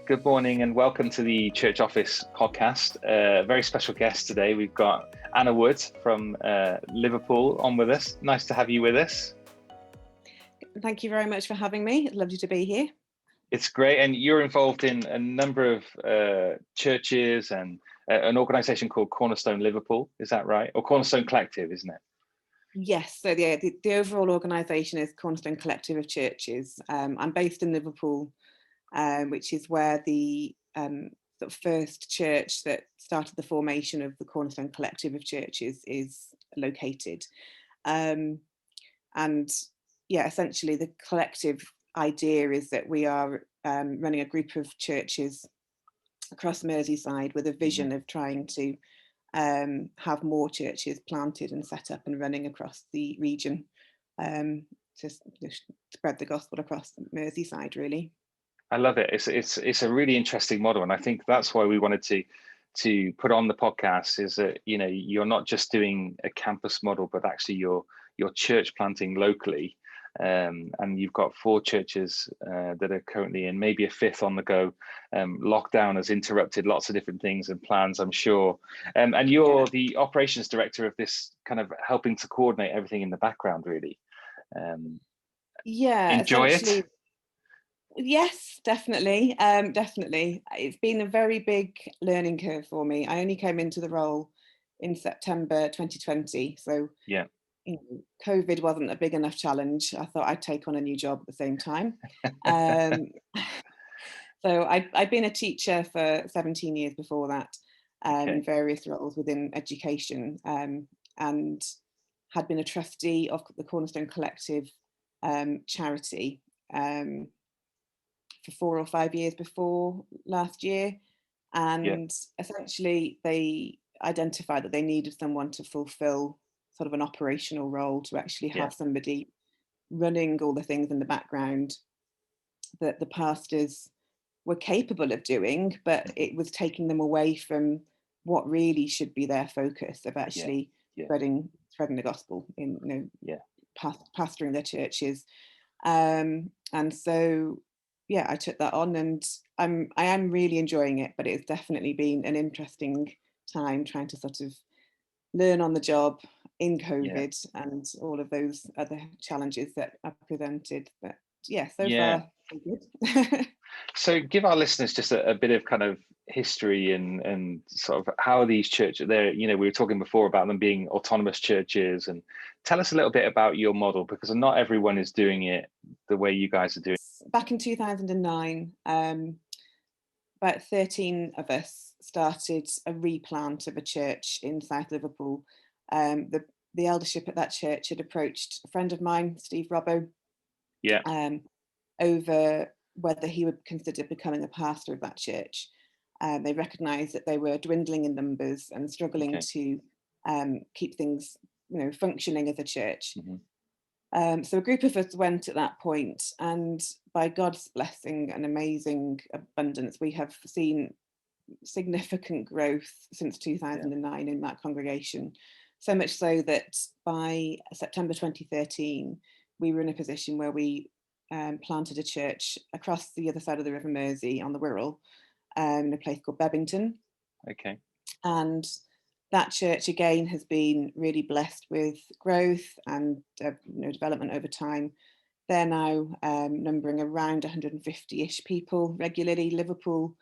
Good morning and welcome to the Church Office podcast. A very special guest today. We've got Anna Wood from Liverpool on with us. Nice to have you with us. Thank you very much for having me. It's lovely to be here. It's great. And you're involved in a number of churches and an organisation called Cornerstone Liverpool. Is that right? Or Cornerstone Collective, isn't it? Yes. So the overall organisation is Cornerstone Collective of Churches. I'm based in Liverpool, which is where the sort of first church that started the formation of the Cornerstone Collective of Churches is located. And yeah, essentially the collective idea is that we are running a group of churches across Merseyside with a vision of trying to have more churches planted and set up and running across the region to spread the gospel across Merseyside, really. I love it. It's a really interesting model, and I think that's why we wanted to put on the podcast. Is that you're not just doing a campus model, but actually you're church planting locally, and you've got 4 churches that are currently in, maybe a 5th on the go. Lockdown has interrupted lots of different things and plans, I'm sure. And you're the operations director of this, kind of helping to coordinate everything in the background, really. Enjoy it. Yes, definitely. Definitely. It's been a very big learning curve for me. I only came into the role in September 2020. So yeah, COVID wasn't a big enough challenge. I thought I'd take on a new job at the same time. So I'd been a teacher for 17 years before that, in various roles within education, and had been a trustee of the Cornerstone Collective charity for 4 or 5 years before last year. And essentially they identified that they needed someone to fulfill sort of an operational role, to actually have somebody running all the things in the background that the pastors were capable of doing, but it was taking them away from what really should be their focus of actually spreading the gospel in pastoring their churches. And so I took that on, and I am really enjoying it, but it's definitely been an interesting time trying to sort of learn on the job in COVID and all of those other challenges that are presented. But so far so good. So give our listeners just a bit of kind of history and sort of how these churches, we were talking before about them being autonomous churches, and tell us a little bit about your model, because not everyone is doing it the way you guys are doing. Back in 2009, about 13 of us started a replant of a church in South Liverpool. The eldership at that church had approached a friend of mine, Steve Robbo, over whether he would consider becoming a pastor of that church. They recognised that they were dwindling in numbers and struggling to keep things, functioning as a church. So a group of us went at that point, and by God's blessing and amazing abundance, we have seen significant growth since 2009 in that congregation. So much so that by September 2013, we were in a position where we planted a church across the other side of the River Mersey on the Wirral, in a place called Bebington. And that church again has been really blessed with growth and development over time. They're now numbering around 150-ish people regularly. Liverpool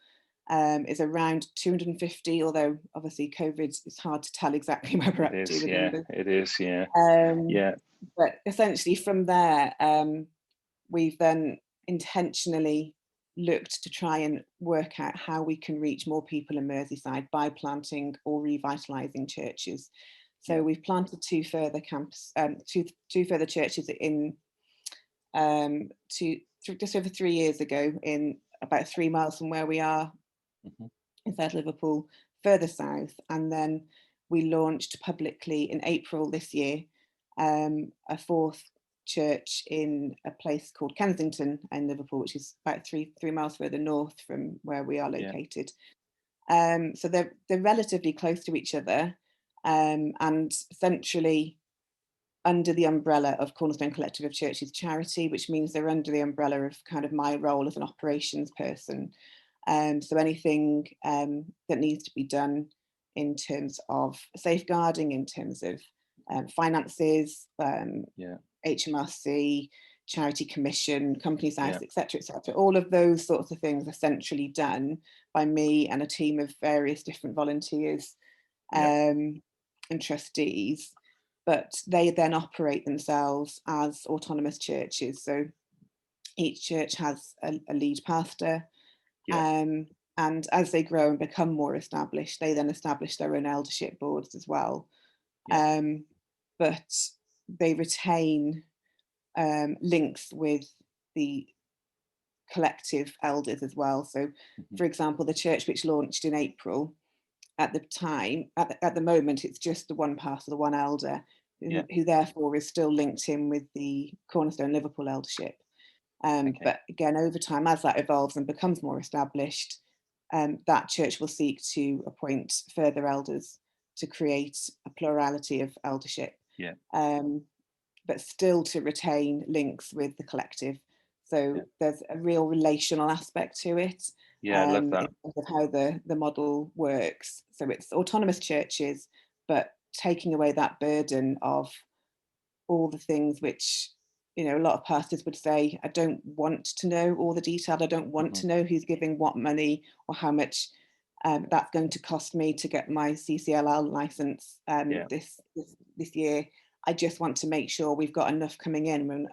is around 250, although obviously COVID is hard to tell exactly where we're up to with numbers. It is, But essentially from there, we've then intentionally looked to try and work out how we can reach more people in Merseyside by planting or revitalising churches. So we've planted 2 further two further churches in just over 3 years ago, in about 3 miles from where we are in South Liverpool, further south. And then we launched publicly in April this year a 4th church in a place called Kensington in Liverpool, which is about 3 miles further north from where we are located. So they're relatively close to each other, and centrally under the umbrella of Cornerstone Collective of Churches charity, which means they're under the umbrella of kind of my role as an operations person. So anything that needs to be done in terms of safeguarding, in terms of finances, HMRC, charity commission, company's house, etc., etc. All of those sorts of things are centrally done by me and a team of various different volunteers and trustees, but they then operate themselves as autonomous churches. So each church has a lead pastor, and as they grow and become more established, they then establish their own eldership boards as well. But they retain links with the collective elders as well. So, for example, the church which launched in April, at the time, at the moment, it's just the one pastor, the one elder, who therefore is still linked in with the Cornerstone Liverpool eldership. But again, over time, as that evolves and becomes more established, that church will seek to appoint further elders to create a plurality of eldership. But still to retain links with the collective. So there's a real relational aspect to it. I love that. In terms of how the model works. So it's autonomous churches, but taking away that burden of all the things which, you know, a lot of pastors would say, I don't want to know all the detail. I don't want to know who's giving what money or how much that's going to cost me to get my CCLL license this year. I just want to make sure we've got enough coming in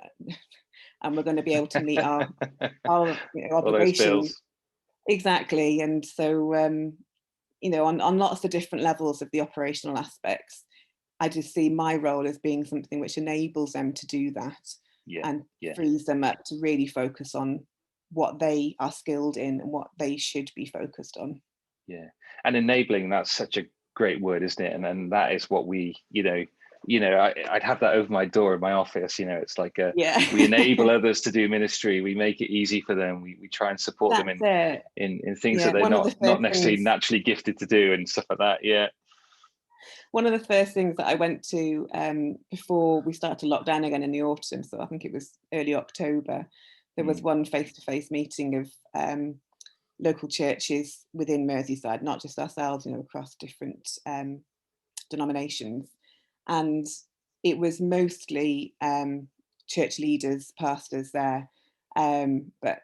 and we're going to be able to meet our obligations. Exactly. And so, you know, on lots of different levels of the operational aspects, I just see my role as being something which enables them to do that and frees them up to really focus on what they are skilled in and what they should be focused on. And enabling, that's such a great word, isn't it? And that is what we, I'd have that over my door in my office. You know, it's like we enable others to do ministry. We make it easy for them. We try and support them in things that they're not necessarily naturally gifted to do and stuff like that. One of the first things that I went to before we started to lock down again in the autumn, so I think it was early October, there was one face-to-face meeting of local churches within Merseyside, not just ourselves, you know, across different denominations. And it was mostly church leaders, pastors there. But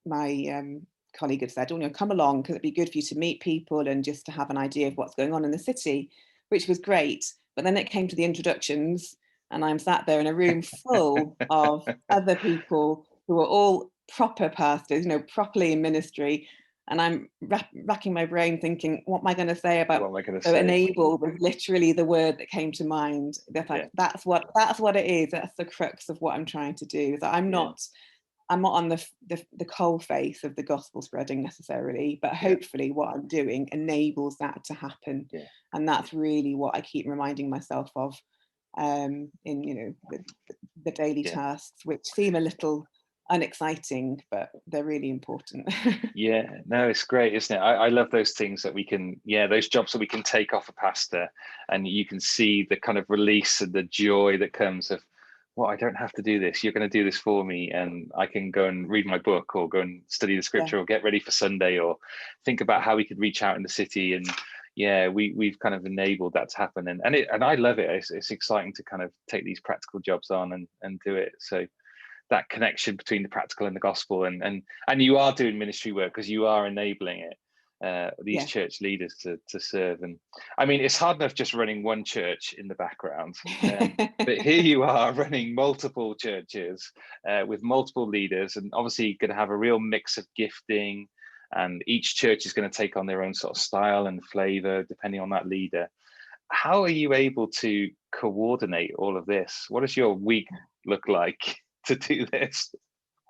my colleague had said, oh, you know, come along because it'd be good for you to meet people and just to have an idea of what's going on in the city, which was great. But then it came to the introductions and I'm sat there in a room full of other people who are all proper pastors, you know, properly in ministry. And I'm racking my brain thinking, what am I going to say about enable was literally the word that came to mind. That's what it is. That's the crux of what I'm trying to do. So I'm not on the coal face of the gospel spreading necessarily, but hopefully what I'm doing enables that to happen. And that's really what I keep reminding myself of in, you know, the daily tasks, which seem a little unexciting, but they're really important. No, it's great, isn't it? I love those things that we can, those jobs that we can take off a pastor and you can see the kind of release and the joy that comes of, well, I don't have to do this. You're going to do this for me, and I can go and read my book or go and study the scripture or get ready for Sunday or think about how we could reach out in the city. And we've kind of enabled that to happen. And I love it. It's exciting to kind of take these practical jobs on and do it. So that connection between the practical and the gospel, and you are doing ministry work because you are enabling it. These church leaders to serve. And I mean, it's hard enough just running one church in the background, but here you are running multiple churches with multiple leaders, and obviously going to have a real mix of gifting, and each church is going to take on their own sort of style and flavor depending on that leader. How are you able to coordinate all of this? What does your week look like to do this?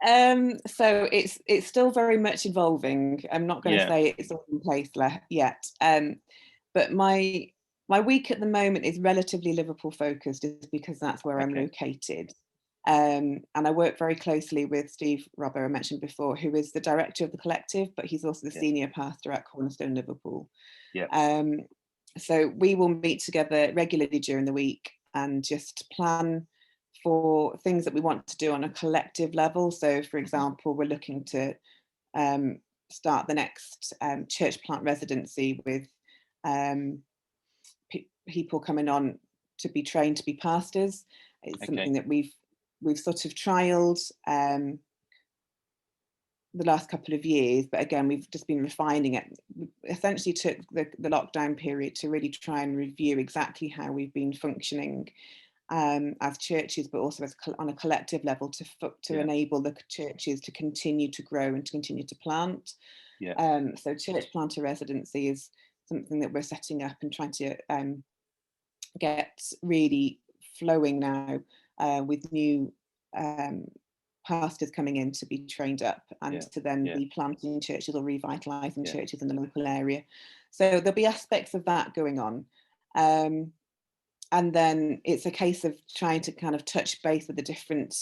So it's still very much evolving. I'm not going to say it's all in place yet. But my week at the moment is relatively Liverpool focused, is because that's where I'm located. And I work very closely with Steve Robber, I mentioned before, who is the director of the collective, but he's also the senior pastor at Cornerstone Liverpool. So we will meet together regularly during the week and just plan for things that we want to do on a collective level. So, for example, we're looking to start the next church plant residency with people coming on to be trained to be pastors. It's something that we've sort of trialed the last couple of years, but again, we've just been refining it. We essentially took the lockdown period to really try and review exactly how we've been functioning as churches, but also on a collective level to enable the churches to continue to grow and to continue to plant. So church planter residency is something that we're setting up and trying to get really flowing now with new pastors coming in to be trained up and to then be planting churches or revitalising churches in the local area. So there'll be aspects of that going on. And then it's a case of trying to kind of touch base with the different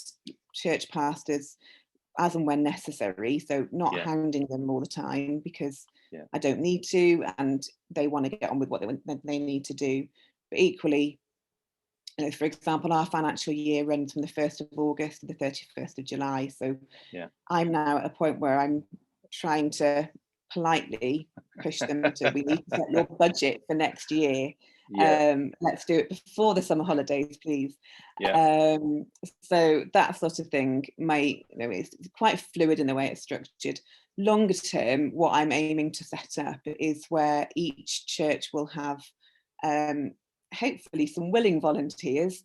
church pastors as and when necessary. So not hounding them all the time, because I don't need to, and they want to get on with what they need to do. But equally, you know, for example, our financial year runs from the 1st of August to the 31st of July. So I'm now at a point where I'm trying to politely push them to, we need to set your budget for next year. Let's do it before the summer holidays, please. So that sort of thing it's quite fluid in the way it's structured. Longer term, what I'm aiming to set up is where each church will have hopefully some willing volunteers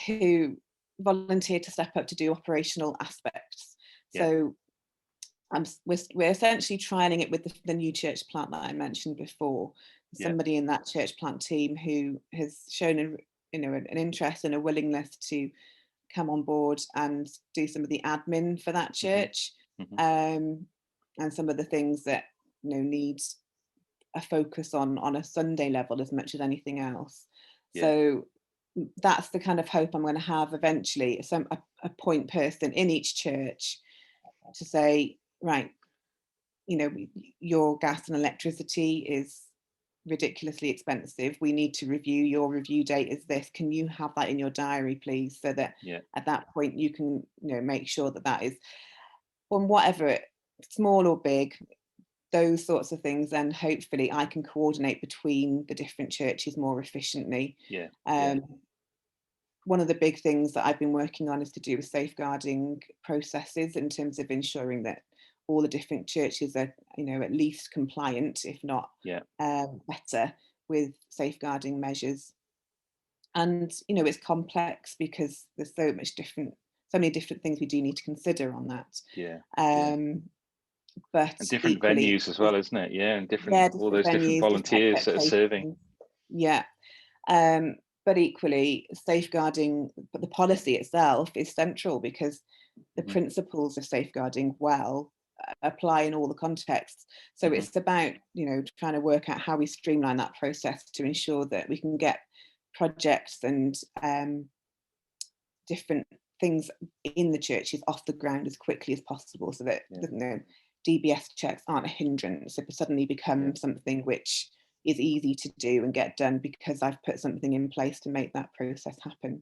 who volunteer to step up to do operational aspects. So we're essentially trialing it with the new church plant that I mentioned before. Somebody in that church plant team who has shown an interest and a willingness to come on board and do some of the admin for that church, and some of the things that needs a focus on a Sunday level as much as anything else. So that's the kind of hope I'm going to have eventually, a point person in each church to say, right, your gas and electricity is ridiculously expensive. We need to review. Your review date is this. Can you have that in your diary, please? So that at that point you can make sure that is on whatever, small or big, those sorts of things. Then hopefully I can coordinate between the different churches more efficiently. One of the big things that I've been working on is to do with safeguarding processes, in terms of ensuring that all the different churches are, at least compliant, if not better, with safeguarding measures. And it's complex because there's so many different things we do need to consider on that. But and different equally, venues as well, isn't it? And different all those venues, different volunteers that are serving. But equally, safeguarding, but the policy itself is central, because the principles of safeguarding apply in all the contexts. So it's about trying to work out how we streamline that process to ensure that we can get projects and different things in the churches off the ground as quickly as possible, so that DBS checks aren't a hindrance if it suddenly becomes something which is easy to do and get done because I've put something in place to make that process happen.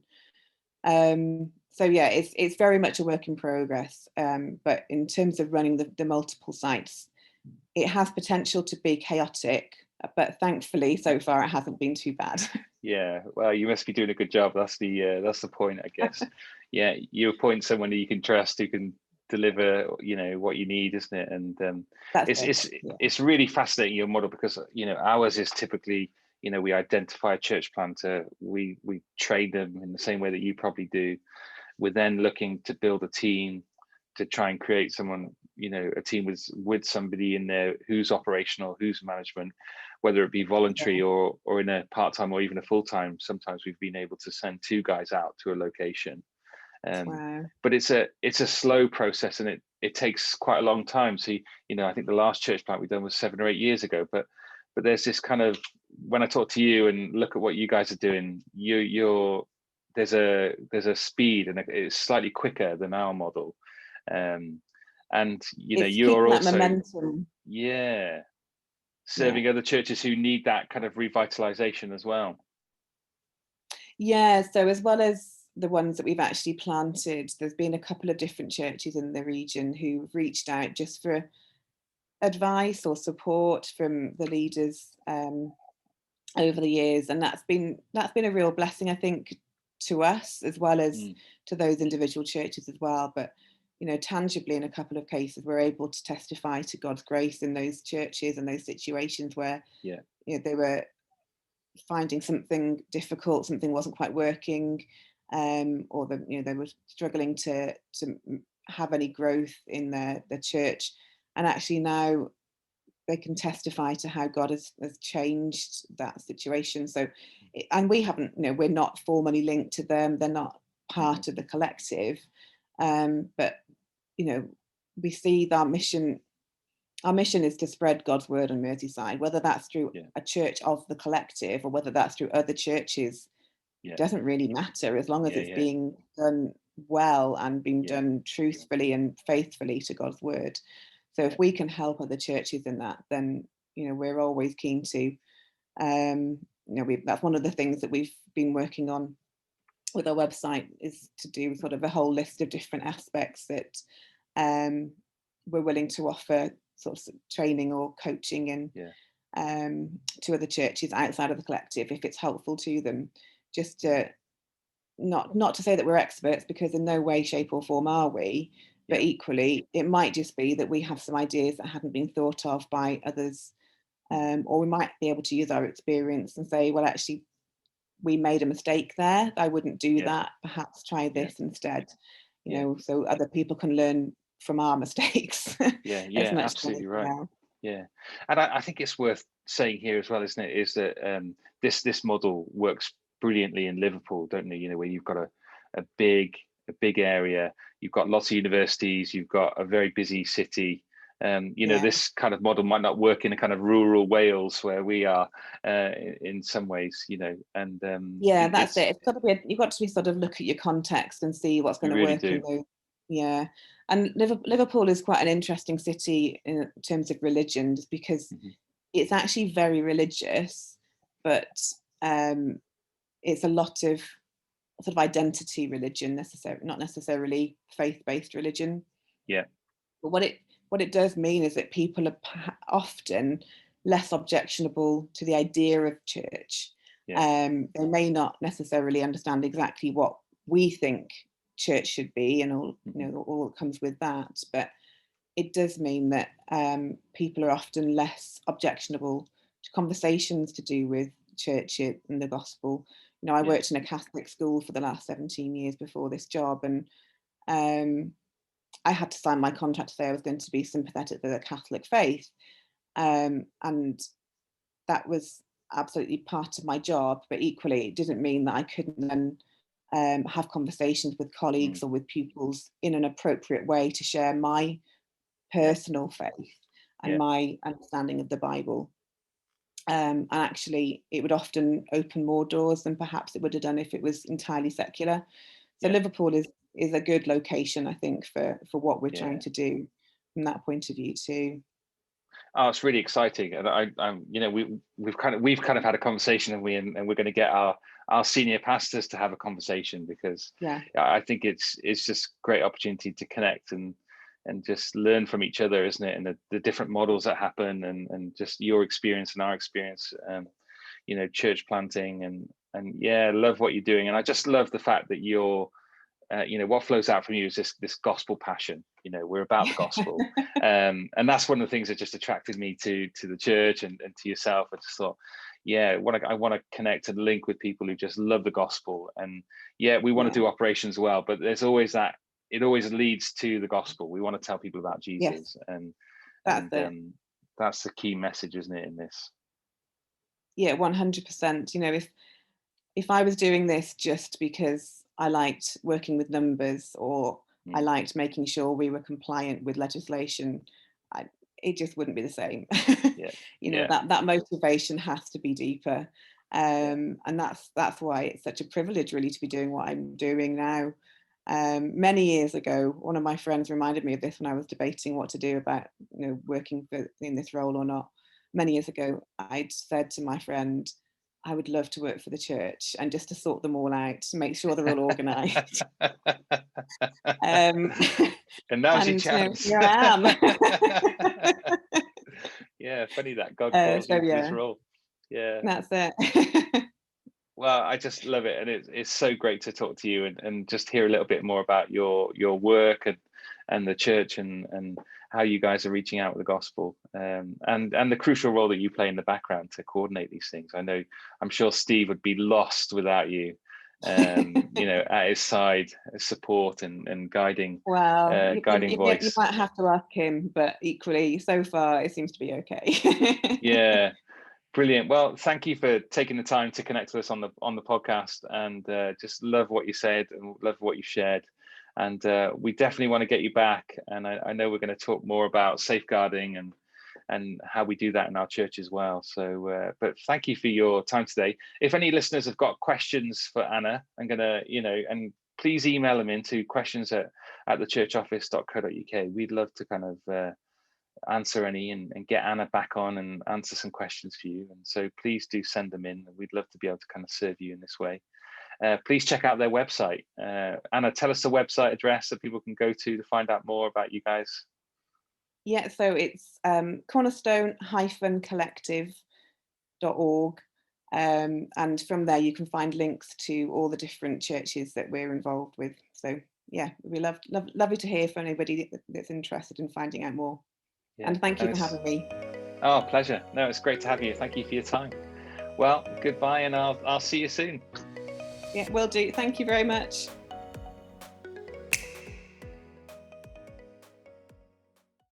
So it's very much a work in progress, but in terms of running the multiple sites, it has potential to be chaotic, but thankfully so far it hasn't been too bad. Well, you must be doing a good job. That's the point, I guess. You appoint someone who you can trust, who can deliver what you need, isn't it? And it's really fascinating, your model, because ours is typically, we identify a church planter, we train them in the same way that you probably do. We're then looking to build a team to try and create someone, a team with somebody in there who's operational, who's management, whether it be voluntary or in a part-time or even a full-time. Sometimes we've been able to send 2 guys out to a location. But it's a slow process, and it takes quite a long time. So I think the last church plant we've done was 7 or 8 years ago, but there's this kind of, when I talk to you and look at what you guys are doing, there's a speed, and it's slightly quicker than our model. And you're also momentum. Serving other churches who need that kind of revitalization as well. Yeah, so as well as the ones that we've actually planted, there's been a couple of different churches in the region who've reached out just for advice or support from the leaders over the years, and that's been a real blessing, I think, to us as well as Mm, to those individual churches as well. But tangibly, in a couple of cases, we're able to testify to God's grace in those churches and those situations where yeah, they were finding something difficult, something wasn't quite working, or they were struggling to have any growth in their church, and actually now they can testify to how God has changed that situation. So, and we haven't, we're not formally linked to them; they're not hmm, part of the collective, but we see that mission. Our mission is to spread God's word on Merseyside, whether that's through yeah, a church of the collective or whether that's through other churches, yeah, doesn't really matter as long as yeah, it's yeah, being done well and being yeah, done truthfully and faithfully to God's word. So if yeah, we can help other churches in that, then we're always keen to. That's one of the things that we've been working on with our website, is to do sort of a whole list of different aspects that um, we're willing to offer sort of training or coaching in yeah, to other churches outside of the collective if it's helpful to them. Just yeah, to not to say that we're experts, because in no way, shape, or form are we. But yeah, equally, it might just be that we have some ideas that hadn't been thought of by others, mhm, or we might be able to use our experience and say, well, actually, we made a mistake there. I wouldn't do yeah, that. Perhaps try yeah, this instead. yeah, So other people can learn from our mistakes yeah, as yeah, much as absolutely anything right. else. Yeah, and I think it's worth saying here as well, isn't it? Is that this model works brilliantly in Liverpool, don't you? Where you've got a big a big area, you've got lots of universities, you've got a very busy city. Yeah, This kind of model might not work in a kind of rural Wales where we are in some ways, and yeah, that's it's it. It's got to be. You've got to be sort of look at your context and see what's we going to really work in do. those. Yeah, and Liverpool is quite an interesting city in terms of religion, just because Hmm. it's actually very religious, but um, it's a lot of sort of identity religion, not necessarily faith-based religion. Yeah, But what it does mean is that people are often less objectionable to the idea of church. yeah, They may not necessarily understand exactly what we think church should be, and hmm, all that comes with that. But it does mean that people are often less objectionable to conversations to do with church and the gospel. I yeah, worked in a Catholic school for the last 17 years before this job, and um, I had to sign my contract to say I was going to be sympathetic to the Catholic faith. And that was absolutely part of my job. But equally, it didn't mean that I couldn't then have conversations with mm, colleagues or with pupils in an appropriate way to share my yeah, personal faith and yeah, my understanding of the Bible. And actually, it would often open more doors than perhaps it would have done if it was entirely secular. So yeah, Liverpool is a good location, I think, for what we're trying yeah. to do from that point of view too. Oh, it's really exciting, and we've kind of had a conversation, and we're going to get our senior pastors to have a conversation, because Yeah, I think it's just great opportunity to connect and just learn from each other, isn't it? And the different models that happen, and just your experience and our experience, church planting, and yeah, love what you're doing, and I just love the fact that you're what flows out from you is this gospel passion. We're about the gospel, and that's one of the things that just attracted me to the church, and to yourself. I just thought, yeah, I want to connect and link with people who just love the gospel, and yeah, we want to yeah, do operations well, but there's always that, it always leads to the gospel. We want to tell people about yes, Jesus, and that's and it. that's the key message, isn't it, in this? Yeah, 100%. If I was doing this just because I liked working with numbers, or I Mm, liked making sure we were compliant with legislation, I, it just wouldn't be the same. yeah, yeah, That motivation has to be deeper, yeah, and that's why it's such a privilege, really, to be doing what I'm doing now. Many years ago, one of my friends reminded me of this when I was debating what to do about working in this role or not. Many years ago, I'd said to my friend, I would love to work for the church and just to sort them all out, to make sure they're all organised. Um, And now's your and chance. here I am. Yeah, funny that God calls So you into this yeah, role. Yeah. that's it. Well, I just love it, and it's so great to talk to you and just hear a little bit more about your work and the church and how you guys are reaching out with the gospel, and the crucial role that you play in the background to coordinate these things. I'm sure Steve would be lost without you, at his side, support and guiding Well, guiding you voice. might have to ask him, but equally, so far it seems to be okay. Yeah. Brilliant. Well, thank you for taking the time to connect with us on the podcast, and just love what you said and love what you shared. And we definitely want to get you back. And I know we're going to talk more about safeguarding and how we do that in our church as well. So, but thank you for your time today. If any listeners have got questions for Anna, I'm going to, and please email them into questions@thechurchoffice.co.uk. We'd love to kind of answer any and get Anna back on and answer some questions for you. And so please do send them in. We'd love to be able to kind of serve you in this way. Please check out their website. Anna, tell us the website address that people can go to find out more about you guys. Yeah, so it's cornerstone-collective.org. And from there you can find links to all the different churches that we're involved with. So yeah, we'd lovely to hear from anybody that's interested in finding out more. Yeah, and thank you for having me. Oh, pleasure. No, it's great to have you. Thank you for your time. Well, goodbye, and I'll see you soon. Yeah, will do. Thank you very much.